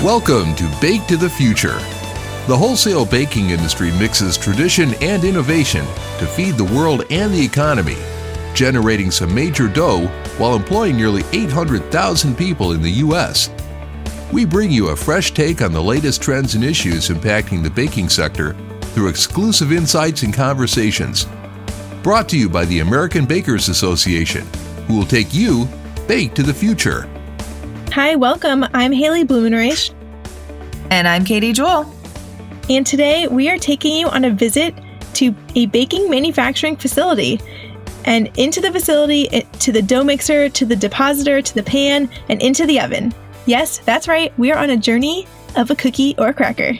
Welcome to Bake to the Future. The wholesale baking industry mixes tradition and innovation to feed the world and the economy, generating some major dough while employing nearly 800,000 people in the U.S. We bring you a fresh take on the latest trends and issues impacting the baking sector through exclusive insights and conversations. Brought to you by the American Bakers Association, who will take you bake to the future. Hi, welcome. I'm Haley Blumenreich. And I'm Katie Jewell. And today we are taking you on a visit to a baking manufacturing facility. And into the facility, to the dough mixer, to the depositor, to the pan, and into the oven. Yes, that's right. We are on a journey of a cookie or a cracker.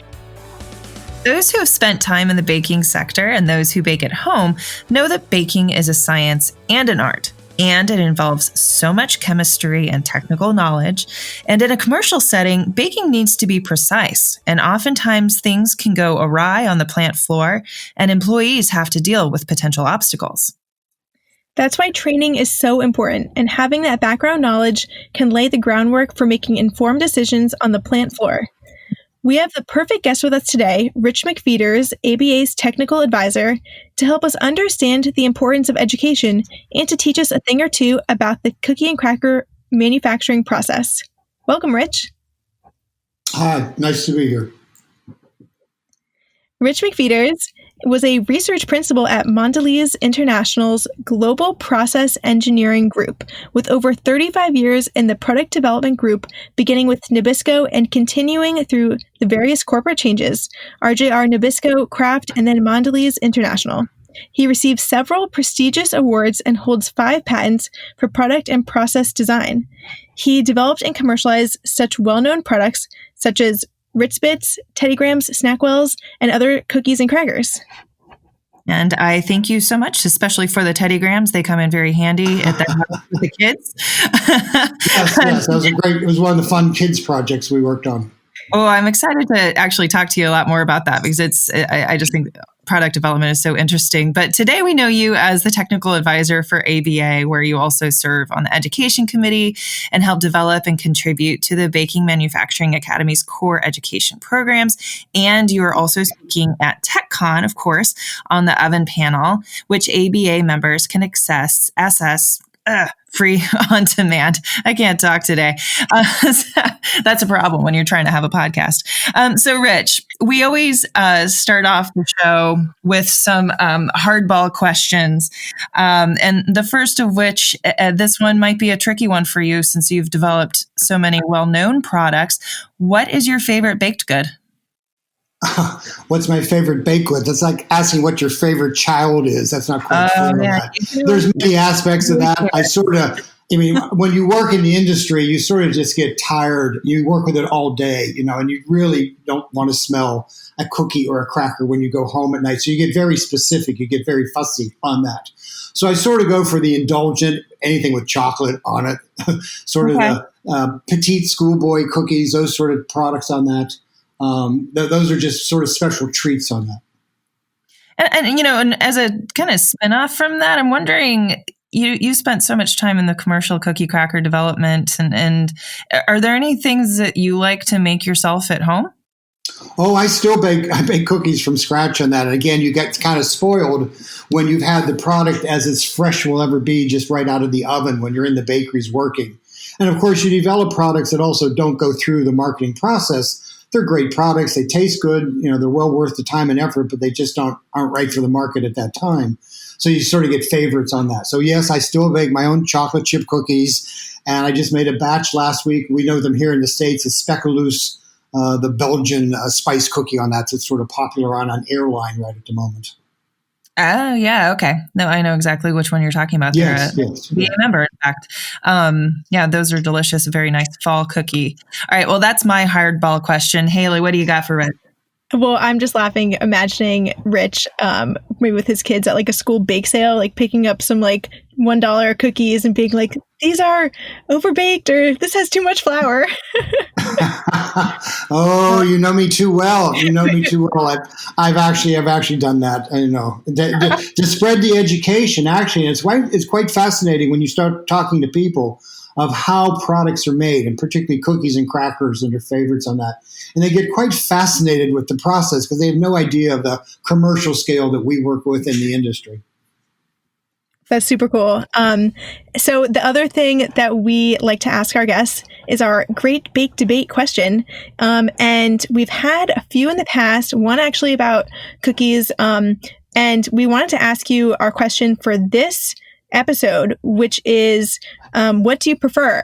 Those who have spent time in the baking sector and those who bake at home know that baking is a science and an art. And it involves so much chemistry and technical knowledge. And in a commercial setting, baking needs to be precise. And oftentimes things can go awry on the plant floor, and employees have to deal with potential obstacles. That's why training is so important, and having that background knowledge can lay the groundwork for making informed decisions on the plant floor. We have the perfect guest with us today, Rich McFeaters, ABA's technical advisor, to help us understand the importance of education and to teach us a thing or two about the cookie and cracker manufacturing process. Welcome, Rich. Hi, nice to be here. Rich McFeaters was a research principal at Mondelez International's Global Process Engineering Group, with over 35 years in the product development group, beginning with Nabisco and continuing through the various corporate changes, RJR Nabisco, Kraft, and then Mondelez International. He received several prestigious awards and holds 5 patents for product and process design. He developed and commercialized such well-known products such as Ritz Bits, Teddy Grahams, Snackwells, and other cookies and crackers. And I thank you so much, especially for the Teddy Grahams. They come in very handy at the house with the kids. Yes, that was it was one of the fun kids projects we worked on. Oh, I'm excited to actually talk to you a lot more about that because I just think product development is so interesting. But today we know you as the technical advisor for ABA, where you also serve on the education committee and help develop and contribute to the Baking Manufacturing Academy's core education programs. And you are also speaking at TechCon, of course, on the oven panel, which ABA members can access free on demand. I can't talk today. That's a problem when you're trying to have a podcast. So Rich, we always start off the show with some hardball questions. And the first of which, this one might be a tricky one for you since you've developed so many well-known products. What is your favorite baked good? What's my favorite baked good? That's like asking what your favorite child is. That's not quite fair. Yeah. There's many aspects of that. When you work in the industry, you sort of just get tired. You work with it all day, and you really don't want to smell a cookie or a cracker when you go home at night. So you get very specific. You get very fussy on that. So I sort of go for the indulgent, anything with chocolate on it, sort of the petite schoolboy cookies, those sort of products on that. Those are just sort of special treats on that. And as a kind of spinoff from that, I'm wondering, you spent so much time in the commercial cookie cracker development, and are there any things that you like to make yourself at home? Oh, I bake cookies from scratch on that. And again, you get kind of spoiled when you've had the product as it's fresh will ever be, just right out of the oven when you're in the bakeries working. And of course, you develop products that also don't go through the marketing process. They're great products. They taste good. They're well worth the time and effort, but they just aren't right for the market at that time. So you sort of get favorites on that. So yes, I still bake my own chocolate chip cookies, and I just made a batch last week. We know them here in the States as Speculoos, the Belgian spice cookie on that. So it's sort of popular on airline right at the moment. Oh, yeah. Okay. No, I know exactly which one you're talking about. Yes. Be a member, in fact. Those are delicious. A very nice fall cookie. All right. Well, that's my hardball question. Haley, what do you got for Rich? Well, I'm just laughing, imagining Rich, maybe with his kids at like a school bake sale, like picking up some like $1 cookies and being like, these are overbaked or this has too much flour. Oh, you know me too well. I've actually done that. To spread the education. Actually, it's quite fascinating when you start talking to people of how products are made, and particularly cookies and crackers and their favorites on that. And they get quite fascinated with the process because they have no idea of the commercial scale that we work with in the industry. That's super cool. So the other thing that we like to ask our guests is our great bake debate question. And we've had a few in the past, one actually about cookies. And we wanted to ask you our question for this episode, which is, what do you prefer?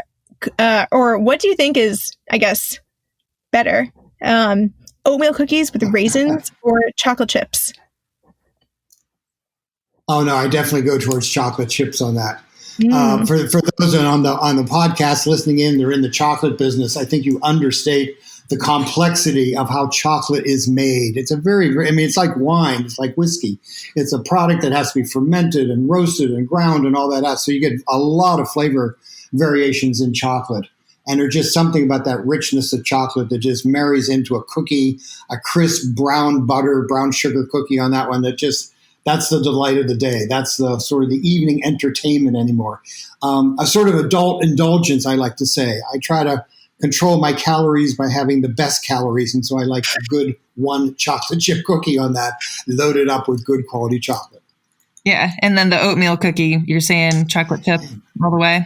Or what do you think is, I guess, better? Oatmeal cookies with raisins or chocolate chips? Oh no, I definitely go towards chocolate chips on that. Mm. For those on the podcast listening in, they're in the chocolate business. I think you understate the complexity of how chocolate is made. It's it's like wine, it's like whiskey. It's a product that has to be fermented and roasted and ground and all that. So you get a lot of flavor variations in chocolate. And there's just something about that richness of chocolate that just marries into a cookie, a crisp brown sugar cookie on that one that's the delight of the day. That's the sort of the evening entertainment anymore. A sort of adult indulgence, I like to say. I try to control my calories by having the best calories. And so I like a good one chocolate chip cookie on that, loaded up with good quality chocolate. Yeah. And then the oatmeal cookie, you're saying chocolate chip all the way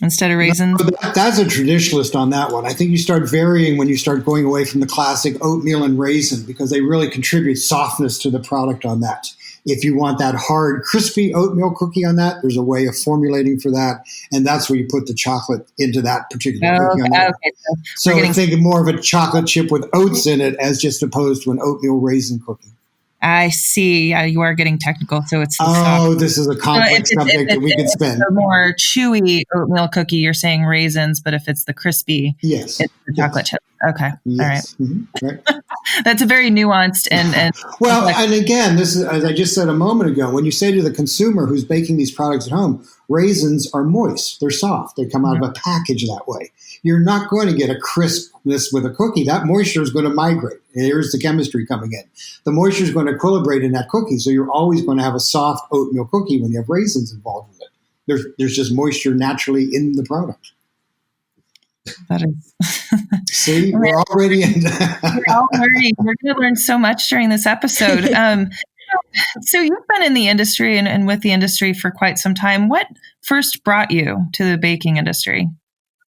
instead of raisins? No, that's a traditionalist on that one. I think you start varying when you start going away from the classic oatmeal and raisin because they really contribute softness to the product on that. If you want that hard, crispy oatmeal cookie on that, there's a way of formulating for that. And that's where you put the chocolate into that particular cookie on that. Okay. So I'm thinking more of a chocolate chip with oats in it as just opposed to an oatmeal raisin cookie. I see. You are getting technical. So it's this is a complex subject that we could spend. The more chewy oatmeal cookie, you're saying raisins, but if it's the crispy, yes, it's the chocolate chip. Okay. Yes. All right. Mm-hmm. Right. That's a very nuanced and well, and again, this is, as I just said a moment ago, when you say to the consumer who's baking these products at home, raisins are moist, they're soft, they come out of a package that way. You're not going to get a crispness with a cookie. That moisture is going to migrate. Here's the chemistry coming in. The moisture is going to equilibrate in that cookie, so you're always going to have a soft oatmeal cookie when you have raisins involved with it. There's just moisture naturally in the product. That is. See, we're already in. We're going to learn so much during this episode. So you've been in the industry and with the industry for quite some time. What first brought you to the baking industry?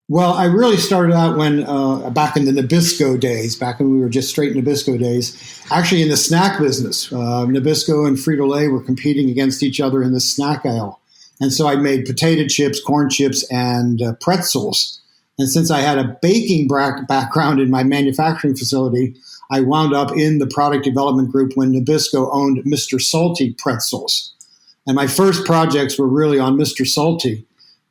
Well, I really started out when back in the Nabisco days, back when we were just straight Nabisco days, actually in the snack business. Nabisco and Frito-Lay were competing against each other in the snack aisle. And so I made potato chips, corn chips, and pretzels. And since I had a baking background in my manufacturing facility, I wound up in the product development group when Nabisco owned Mr. Salty pretzels. And my first projects were really on Mr. Salty.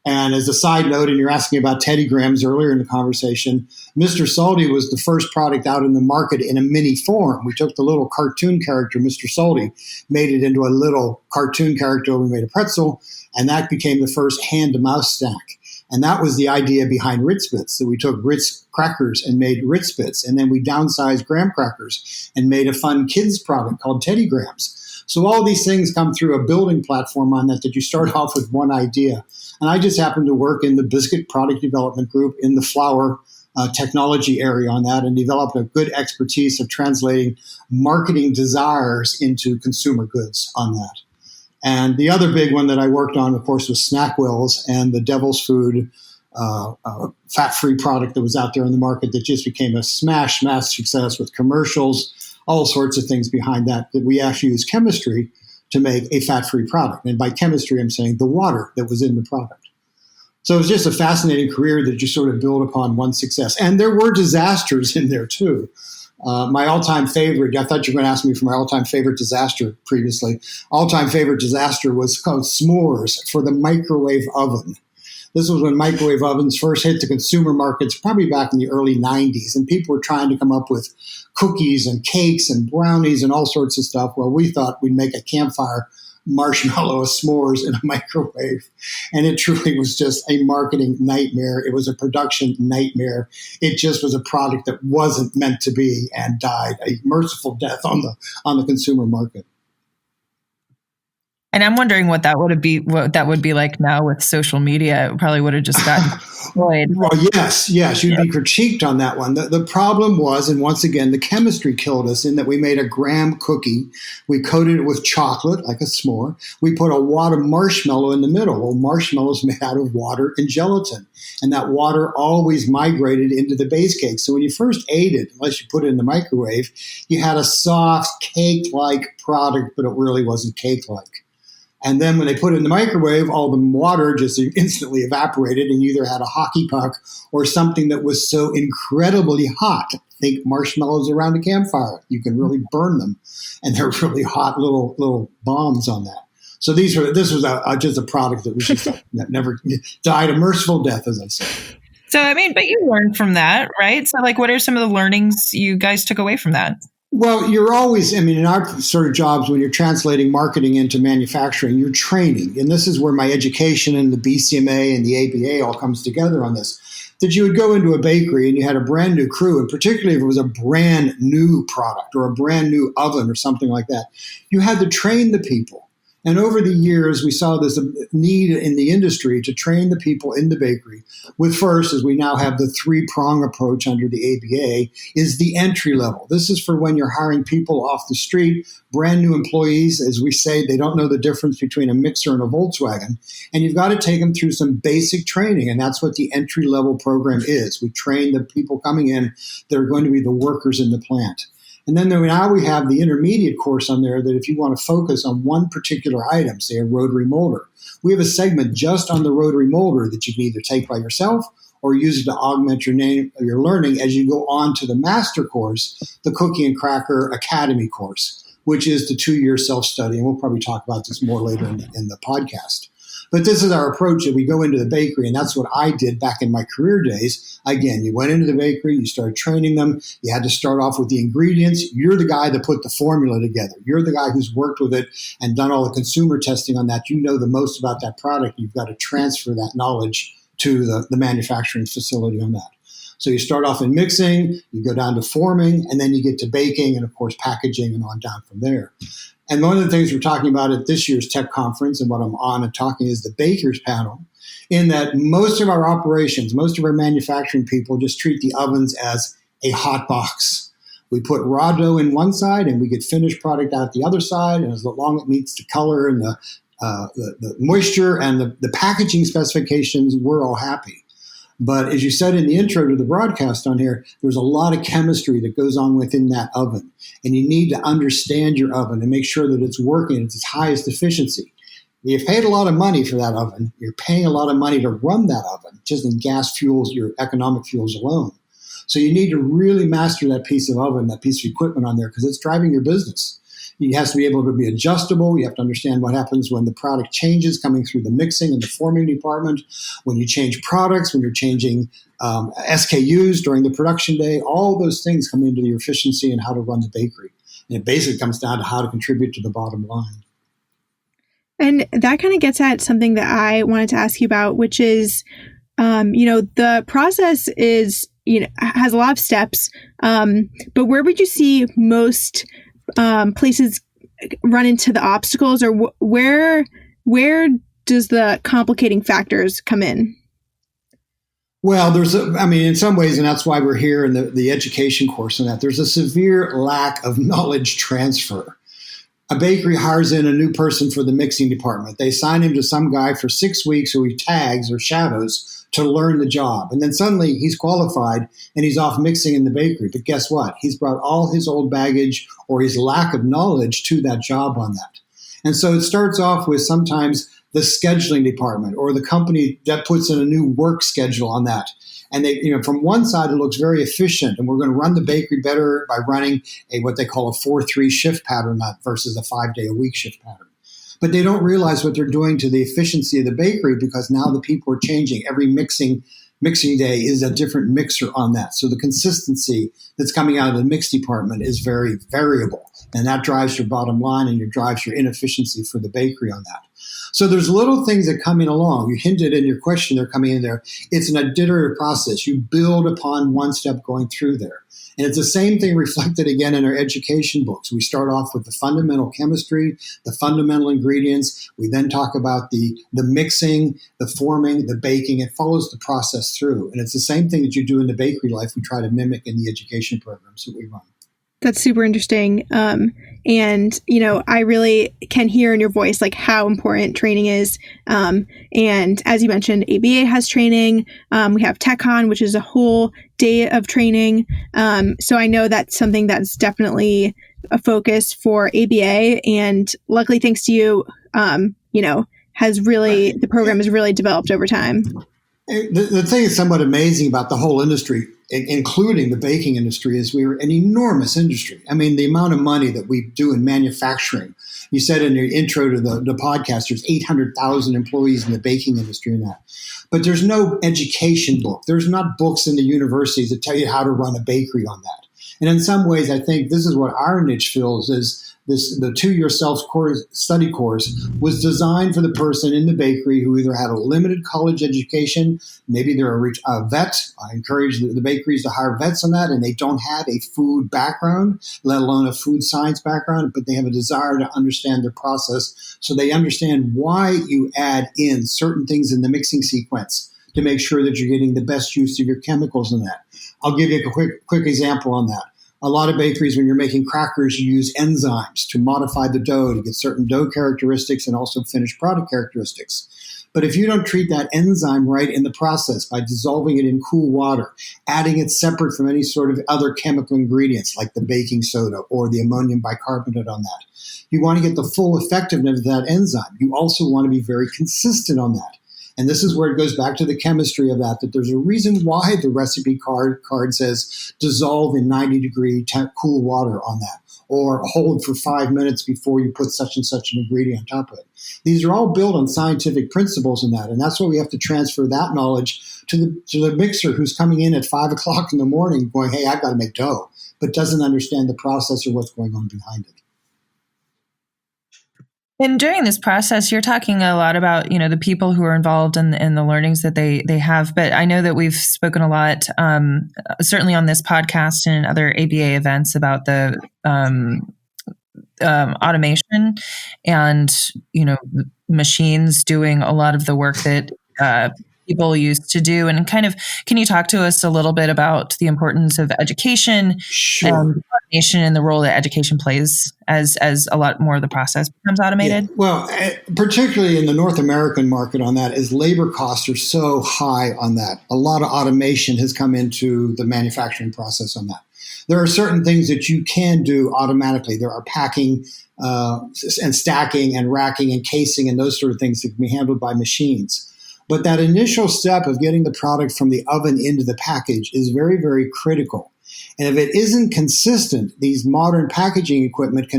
And as a side note, and you're asking about Teddy Grahams earlier in the conversation, Mr. Salty was the first product out in the market in a mini form. We took the little cartoon character, Mr. Salty, made it into a little cartoon character. We made a pretzel, and that became the first hand-to-mouth snack. And that was the idea behind Ritz Bits. So we took Ritz crackers and made Ritz Bits, and then we downsized graham crackers and made a fun kids product called Teddy Grahams. So all these things come through a building platform on that you start off with one idea. And I just happened to work in the biscuit product development group in the flour technology area on that and developed a good expertise of translating marketing desires into consumer goods on that. And the other big one that I worked on, of course, was Snackwells and the Devil's Food fat-free product that was out there in the market that just became a smash success with commercials, all sorts of things behind that we actually use chemistry to make a fat-free product. And by chemistry, I'm saying the water that was in the product. So it was just a fascinating career that you sort of build upon one success. And there were disasters in there too. My all-time favorite, I thought you were going to ask me for my all-time favorite disaster previously. All-time favorite disaster was called s'mores for the microwave oven. This was when microwave ovens first hit the consumer markets, probably back in the early 90s, and people were trying to come up with cookies and cakes and brownies and all sorts of stuff. Well, we thought we'd make a campfire marshmallow s'mores in a microwave. And it truly was just a marketing nightmare. It was a production nightmare. It just was a product that wasn't meant to be and died a merciful death on the consumer market. And I'm wondering what that would be like now with social media. It probably would have just gotten destroyed. Well, yes, you'd be critiqued on that one. The problem was, and once again, the chemistry killed us in that we made a graham cookie. We coated it with chocolate, like a s'more. We put a wad of marshmallow in the middle. Well, marshmallow's made out of water and gelatin. And that water always migrated into the base cake. So when you first ate it, unless you put it in the microwave, you had a soft cake-like product, but it really wasn't cake-like. And then when they put it in the microwave, all the water just instantly evaporated, and you either had a hockey puck or something that was so incredibly hot. Think marshmallows around a campfire. You can really burn them, and they're really hot little bombs on that. So this was just a product that was just that never died a merciful death, as I say. So, I mean, but you learned from that, right? So, like, what are some of the learnings you guys took away from that? Well, you're always, in our sort of jobs, when you're translating marketing into manufacturing, you're training. And this is where my education and the BCMA and the ABA all comes together on this. That you would go into a bakery and you had a brand new crew, and particularly if it was a brand new product or a brand new oven or something like that, you had to train the people. And over the years, we saw this need in the industry to train the people in the bakery with first, as we now have the three-prong approach under the ABA, is the entry level. This is for when you're hiring people off the street, brand new employees. As we say, they don't know the difference between a mixer and a Volkswagen. And you've got to take them through some basic training. And that's what the entry-level program is. We train the people coming in that are going to be the workers in the plant. And then now we have the intermediate course on there that if you want to focus on one particular item, say a rotary molder, we have a segment just on the rotary molder that you can either take by yourself or use it to augment your learning as you go on to the master course, the Cookie and Cracker Academy course, which is the 2-year self-study. And we'll probably talk about this more later in the podcast. But this is our approach that we go into the bakery, and that's what I did back in my career days. Again, you went into the bakery, you started training them. You had to start off with the ingredients. You're the guy that put the formula together. You're the guy who's worked with it and done all the consumer testing on that. You know the most about that product. You've got to transfer that knowledge to the manufacturing facility on that. So you start off in mixing, you go down to forming, and then you get to baking and, of course, packaging and on down from there. And one of the things we're talking about at this year's tech conference and what I'm on and talking is the bakers panel, in that most of our operations, most of our manufacturing people just treat the ovens as a hot box. We put raw dough in one side and we get finished product out the other side. And as long as it meets the color and the moisture and the packaging specifications, we're all happy. But as you said in the intro to the broadcast on here, there's a lot of chemistry that goes on within that oven. And you need to understand your oven and make sure that it's working at its highest efficiency. You've paid a lot of money for that oven. You're paying a lot of money to run that oven, just in gas fuels, your economic fuels alone. So you need to really master that piece of oven, that piece of equipment on there, because it's driving your business. It has to be able to be adjustable. You have to understand what happens when the product changes coming through the mixing and the forming department, when you change products, when you're changing SKUs during the production day. All those things come into your efficiency and how to run the bakery. And it basically comes down to how to contribute to the bottom line. And that kind of gets at something that I wanted to ask you about, which is, the process is, has a lot of steps, but where would you see most places run into the obstacles, or where does the complicating factors come in? Well, in some ways, and that's why we're here in the education course on that, there's a severe lack of knowledge transfer. A bakery hires in a new person for the mixing department. They assign him to some guy for 6 weeks who he tags or shadows to learn the job. And then suddenly he's qualified and he's off mixing in the bakery. But guess what? He's brought all his old baggage or his lack of knowledge to that job on that. And so it starts off with sometimes the scheduling department or the company that puts in a new work schedule on that. And they, from one side, it looks very efficient, and we're going to run the bakery better by running what they call a 4-3 shift pattern versus a 5-day-a-week shift pattern. But they don't realize what they're doing to the efficiency of the bakery, because now the people are changing. Every mixing day is a different mixer on that. So the consistency that's coming out of the mix department is very variable. And that drives your bottom line and it drives your inefficiency for the bakery on that. So there's little things that come in along. You hinted in your question, they're coming in there. It's an iterative process. You build upon one step going through there. And it's the same thing reflected again in our education books. We start off with the fundamental chemistry, the fundamental ingredients. We then talk about the mixing, the forming, the baking. It follows the process through. And it's the same thing that you do in the bakery life. We try to mimic in the education programs that we run. That's super interesting. And, I really can hear in your voice, like how important training is. And as you mentioned, ABA has training. We have TechCon, which is a whole day of training. So I know that's something that's definitely a focus for ABA. And luckily, thanks to you, the program has really developed over time. The thing that's somewhat amazing about the whole industry, including the baking industry, is we're an enormous industry. I mean, the amount of money that we do in manufacturing. You said in your intro to the podcast, there's 800,000 employees in the baking industry and that. But there's no education book. There's not books in the universities that tell you how to run a bakery on that. And in some ways, I think this is what our niche fills is the 2-year self-study course was designed for the person in the bakery who either had a limited college education, maybe they're a vet. I encourage the bakeries to hire vets on that, and they don't have a food background, let alone a food science background, but they have a desire to understand their process so they understand why you add in certain things in the mixing sequence to make sure that you're getting the best use of your chemicals in that. I'll give you a quick example on that. A lot of bakeries, when you're making crackers, you use enzymes to modify the dough to get certain dough characteristics and also finished product characteristics. But if you don't treat that enzyme right in the process by dissolving it in cool water, adding it separate from any sort of other chemical ingredients like the baking soda or the ammonium bicarbonate on that, you want to get the full effectiveness of that enzyme. You also want to be very consistent on that. And this is where it goes back to the chemistry of that there's a reason why the recipe card says dissolve in 90-degree cool water on that, or hold for 5 minutes before you put such and such an ingredient on top of it. These are all built on scientific principles in that. And that's why we have to transfer that knowledge to the mixer who's coming in at 5 o'clock in the morning going, hey, I've got to make dough, but doesn't understand the process or what's going on behind it. And during this process, you're talking a lot about, the people who are involved in the learnings that they have. But I know that we've spoken a lot, certainly on this podcast and other ABA events, about the automation and, machines doing a lot of the work that people used to do. And can you talk to us a little bit about the importance of education and automation and the role that education plays as a lot more of the process becomes automated? Yeah. Well, particularly in the North American market on that, is labor costs are so high on that. A lot of automation has come into the manufacturing process on that. There are certain things that you can do automatically. There are packing and stacking and racking and casing and those sort of things that can be handled by machines. But that initial step of getting the product from the oven into the package is very, very critical. And if it isn't consistent, these modern packaging equipment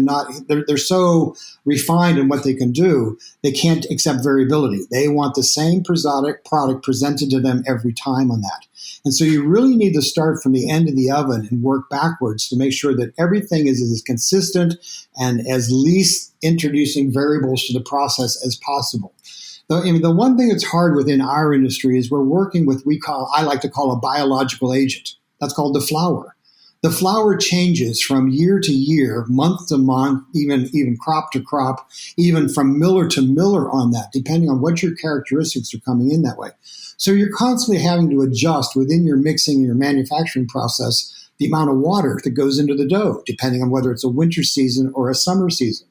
they're so refined in what they can do, they can't accept variability. They want the same product presented to them every time on that. And so you really need to start from the end of the oven and work backwards to make sure that everything is as consistent and as least introducing variables to the process as possible. The one thing that's hard within our industry is we're working with I like to call a biological agent. That's called the flour. The flour changes from year to year, month to month, even crop to crop, even from miller to miller on that, depending on what your characteristics are coming in that way. So you're constantly having to adjust within your mixing and your manufacturing process the amount of water that goes into the dough, depending on whether it's a winter season or a summer season.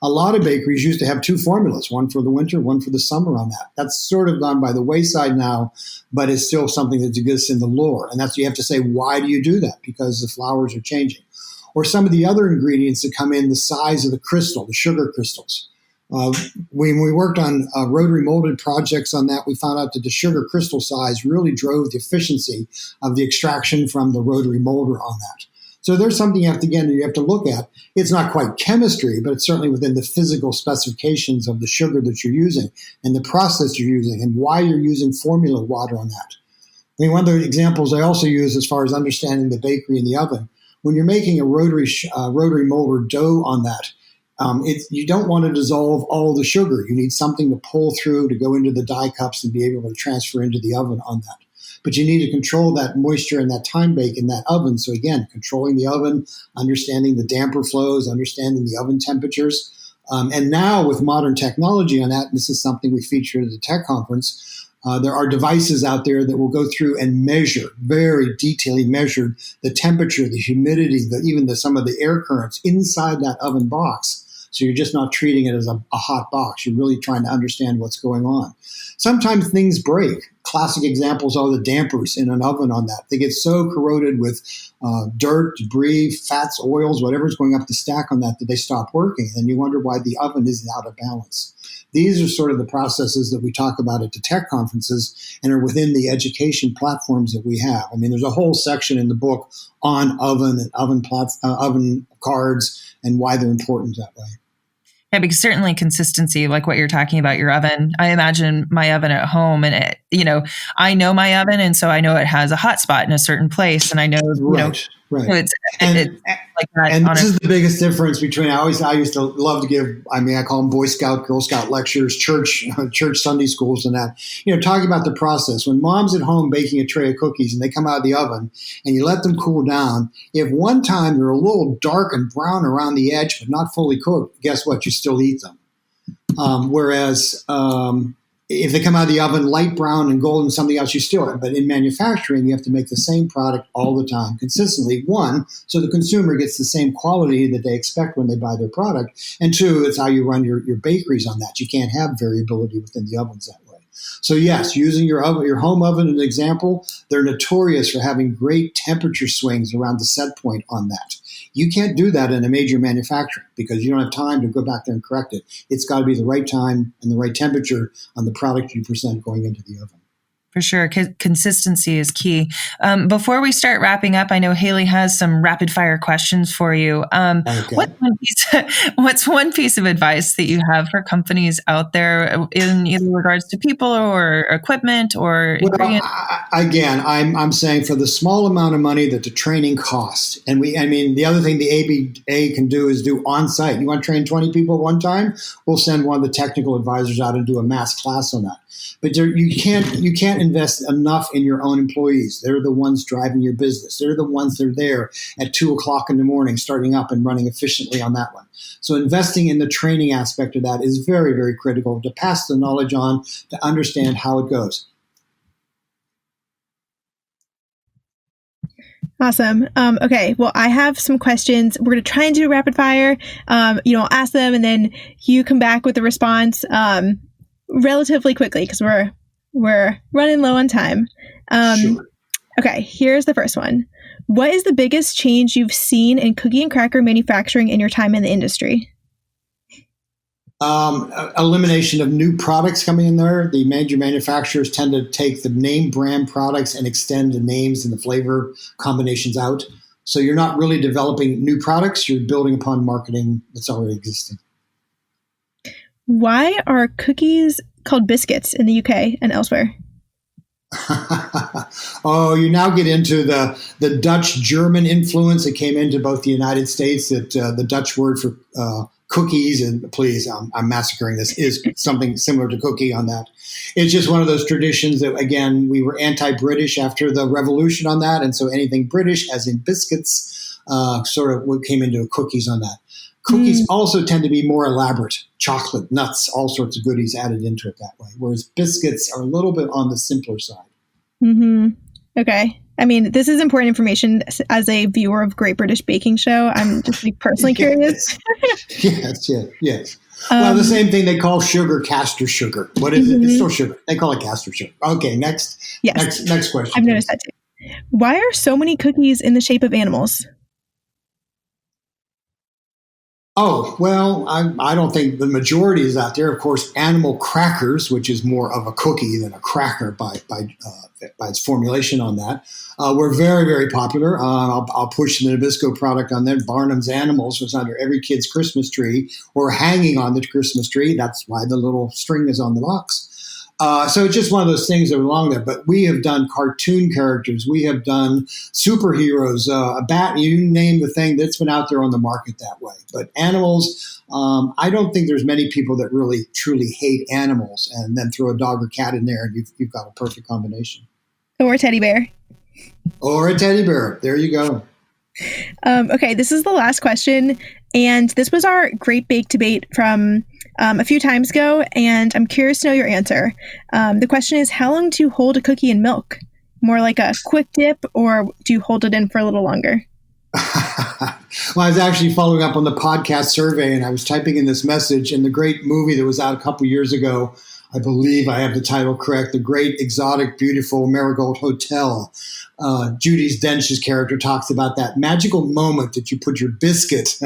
A lot of bakeries used to have two formulas, one for the winter, one for the summer on that. That's sort of gone by the wayside now, but it's still something that exists in the lore. And you have to say, why do you do that? Because the flours are changing. Or some of the other ingredients that come in, the size of the crystal, the sugar crystals. When we worked on rotary molded projects on that, we found out that the sugar crystal size really drove the efficiency of the extraction from the rotary molder on that. So there's something you have to look at. It's not quite chemistry, but it's certainly within the physical specifications of the sugar that you're using and the process you're using and why you're using formula water on that. I mean, one of the examples I also use as far as understanding the bakery and the oven, when you're making a rotary molder dough on that, You don't want to dissolve all the sugar. You need something to pull through to go into the die cups and be able to transfer into the oven on that. But you need to control that moisture and that time bake in that oven. So again, controlling the oven, understanding the damper flows, understanding the oven temperatures. And now with modern technology on that, and this is something we featured at the tech conference, there are devices out there that will go through and measure, very detailedly measure the temperature, the humidity, some of the air currents inside that oven box. So you're just not treating it as a hot box. You're really trying to understand what's going on. Sometimes things break. Classic examples are the dampers in an oven on that. They get so corroded with dirt, debris, fats, oils, whatever's going up the stack on that they stop working. And you wonder why the oven isn't out of balance. These are sort of the processes that we talk about at the tech conferences and are within the education platforms that we have. I mean, there's a whole section in the book on oven and oven cards and why they're important that way. Yeah, because certainly consistency, like what you're talking about, your oven. I imagine my oven at home, and I know my oven, and so I know it has a hot spot in a certain place, and I know, right. It's like that. And this is the biggest difference between. I used to love to give. I call them Boy Scout, Girl Scout lectures, church Sunday schools, and that. Talking about the process when mom's at home baking a tray of cookies and they come out of the oven, and you let them cool down. If one time they're a little dark and brown around the edge, but not fully cooked, guess what? You still eat them. Whereas if they come out of the oven light brown and golden, something else, you still. But in manufacturing, you have to make the same product all the time, consistently. One, so the consumer gets the same quality that they expect when they buy their product. And two, it's how you run your bakeries on that. You can't have variability within the ovens that way. So yes, using your home oven as an example, they're notorious for having great temperature swings around the set point on that. You can't do that in a major manufacturer because you don't have time to go back there and correct it. It's got to be the right time and the right temperature on the product you present going into the oven. For sure. Consistency is key. Before we start wrapping up, I know Haley has some rapid fire questions for you. Okay. What's one piece of advice that you have for companies out there in either regards to people or equipment or ingredients? I'm saying for the small amount of money that the training costs, and the other thing the ABA can do is do on-site. You want to train 20 people at one time? We'll send one of the technical advisors out and do a mass class on that. But you can't invest enough in your own employees. They're the ones driving your business. They're the ones that are there at 2:00 in the morning, starting up and running efficiently on that one. So investing in the training aspect of that is very, very critical to pass the knowledge on, to understand how it goes. Awesome. Okay. Well, I have some questions. We're going to try and do a rapid fire. I'll ask them and then you come back with a response relatively quickly because we're running low on time. Sure. Okay. Here's the first one. What is the biggest change you've seen in cookie and cracker manufacturing in your time in the industry? Elimination of new products coming in there. The major manufacturers tend to take the name brand products and extend the names and the flavor combinations out. So you're not really developing new products. You're building upon marketing that's already existing. Why are cookies called biscuits in the UK and elsewhere? Oh, you now get into the Dutch-German influence that came into both the United States, that the Dutch word for cookies, and please, I'm massacring this, is something similar to cookie on that. It's just one of those traditions that, again, we were anti-British after the revolution on that. And so anything British, as in biscuits, sort of came into cookies on that. Cookies also tend to be more elaborate, chocolate, nuts, all sorts of goodies added into it that way, whereas biscuits are a little bit on the simpler side. Mm-hmm. Okay. This is important information as a viewer of Great British Baking Show. I'm just personally curious. Yes. Well, the same thing they call sugar, castor sugar. What is it? It's still sugar. They call it castor sugar. Okay, next. Yes. Next question. I've noticed that too. Why are so many cookies in the shape of animals? Oh, well, I don't think the majority is out there. Of course, animal crackers, which is more of a cookie than a cracker by its formulation on that, were very, very popular. I'll push the Nabisco product on that. Barnum's Animals was under every kid's Christmas tree or hanging on the Christmas tree. That's why the little string is on the box. So it's just one of those things that are along there. But we have done cartoon characters. We have done superheroes, a bat, you name the thing that's been out there on the market that way. But animals, I don't think there's many people that really truly hate animals and then throw a dog or cat in there and you've got a perfect combination. Or a teddy bear. Or a teddy bear. There you go. Okay, this is the last question. And this was our Great Bake Debate from a few times ago. And I'm curious to know your answer. The question is, how long do you hold a cookie in milk? More like a quick dip, or do you hold it in for a little longer? Well, I was actually following up on the podcast survey, and I was typing in this message. And the great movie that was out a couple years ago, I believe I have the title correct, The Great Exotic Beautiful Marigold Hotel. Judi Dench's character talks about that magical moment that you put your biscuit,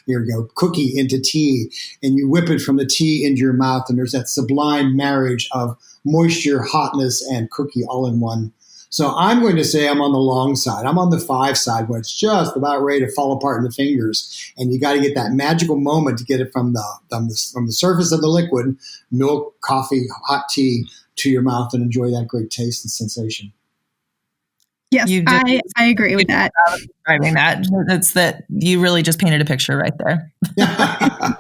here we go, cookie into tea, and you whip it from the tea into your mouth, and there's that sublime marriage of moisture, hotness, and cookie all in one. So I'm going to say I'm on the long side. I'm on the 5 side where it's just about ready to fall apart in the fingers. And you got to get that magical moment to get it from the surface of the liquid, milk, coffee, hot tea, to your mouth and enjoy that great taste and sensation. Yes, I agree with that. Describing that. It's that you really just painted a picture right there. I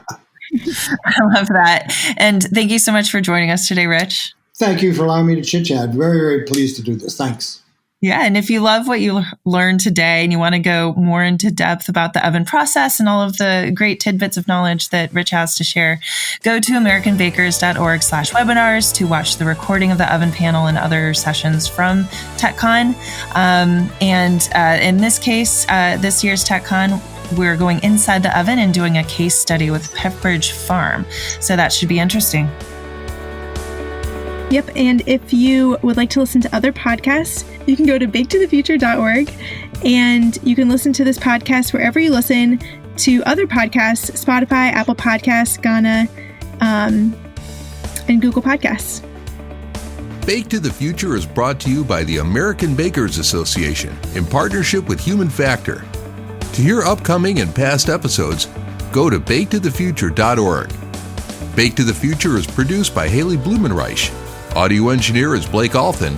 love that. And thank you so much for joining us today, Rich. Thank you for allowing me to chit-chat. Very, very pleased to do this. Thanks. Yeah. And if you love what you learned today and you want to go more into depth about the oven process and all of the great tidbits of knowledge that Rich has to share, go to americanbakers.org/webinars to watch the recording of the oven panel and other sessions from TechCon. In this case, this year's TechCon, we're going inside the oven and doing a case study with Pepperidge Farm. So that should be interesting. Yep, and if you would like to listen to other podcasts, you can go to baketothefuture.org, and you can listen to this podcast wherever you listen to other podcasts, Spotify, Apple Podcasts, Ghana, and Google Podcasts. Bake to the Future is brought to you by the American Bakers Association in partnership with Human Factor. To hear upcoming and past episodes, go to baketothefuture.org. Bake to the Future is produced by Haley Blumenreich. Audio engineer is Blake Alton.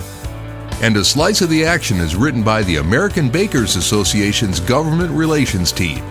And A Slice of the Action is written by the American Bakers Association's Government Relations team.